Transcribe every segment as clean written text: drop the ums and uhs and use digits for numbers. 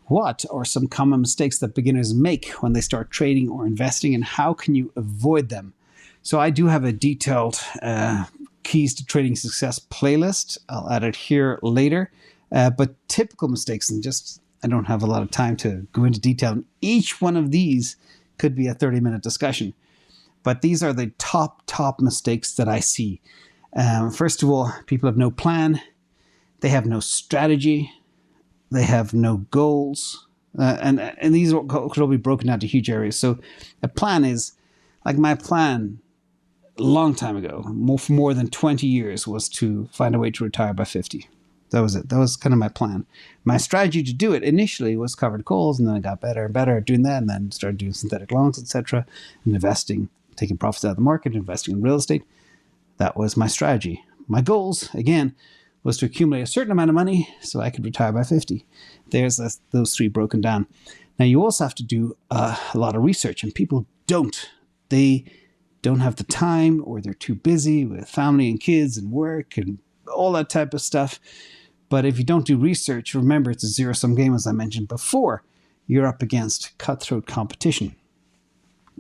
What are some common mistakes that beginners make when they start trading or investing, and how can you avoid them? So I do have a detailed keys to trading success playlist. I'll add it here later. But typical mistakes, and just I don't have a lot of time to go into detail. Each one of these could be a 30-minute discussion. But these are the top mistakes that I see. First of all, people have no plan. They have no strategy. They have no goals. And these could all be broken down to huge areas. So a plan is, like my plan a long time ago, for more than 20 years, was to find a way to retire by 50. That was it. That was kind of my plan. My strategy to do it initially was covered calls, and then I got better and better at doing that, and then started doing synthetic loans, etc., and investing, taking profits out of the market, investing in real estate. That was my strategy. My goals, again, was to accumulate a certain amount of money so I could retire by 50. There's those three broken down. Now, you also have to do a lot of research, and people don't. They don't have the time, or they're too busy with family and kids and work and all that type of stuff. But if you don't do research, remember, it's a zero-sum game, as I mentioned before. You're up against cutthroat competition.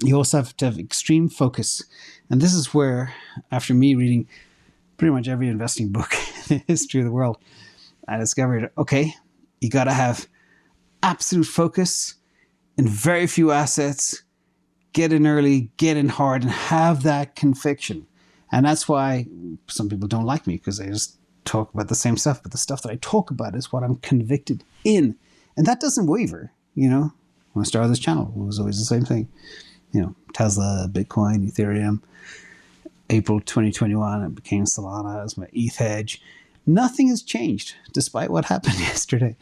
You also have to have extreme focus. And this is where, after me reading pretty much every investing book in the history of the world, I discovered, okay, you got to have absolute focus in very few assets, get in early, get in hard, and have that conviction. And that's why some people don't like me, because I just talk about the same stuff. But the stuff that I talk about is what I'm convicted in. And that doesn't waver, you know. When I started this channel, it was always the same thing. You know, Tesla, Bitcoin, Ethereum. April 2021, it became Solana as my ETH hedge. Nothing has changed despite what happened yesterday.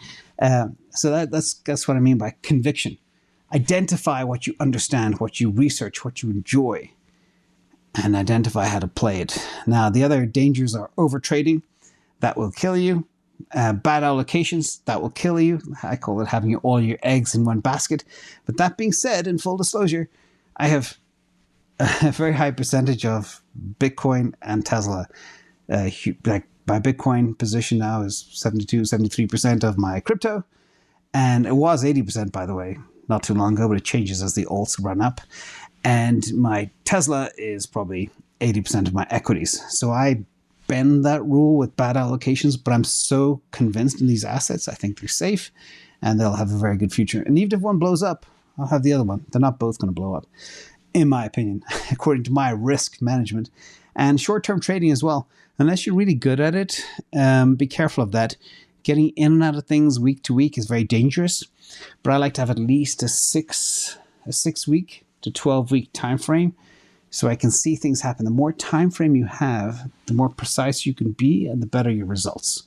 So that's what I mean by conviction. Identify what you understand, what you research, what you enjoy, and identify how to play it. Now, the other dangers are overtrading. That will kill you. Bad allocations, that will kill you. I call it having all your eggs in one basket. But that being said, in full disclosure, I have a very high percentage of Bitcoin and Tesla. Like my Bitcoin position now is 73% of my crypto. And it was 80%, by the way, not too long ago, but it changes as the alts run up. And my Tesla is probably 80% of my equities. So I bend that rule with bad allocations, but I'm so convinced in these assets, I think they're safe and they'll have a very good future. And even if one blows up, I'll have the other one. They're not both going to blow up, in my opinion, according to my risk management. And short-term trading as well. Unless you're really good at it, be careful of that. Getting in and out of things week to week is very dangerous. But I like to have at least a 6 week to 12 week time frame, so I can see things happen. The more time frame you have, the more precise you can be, and the better your results.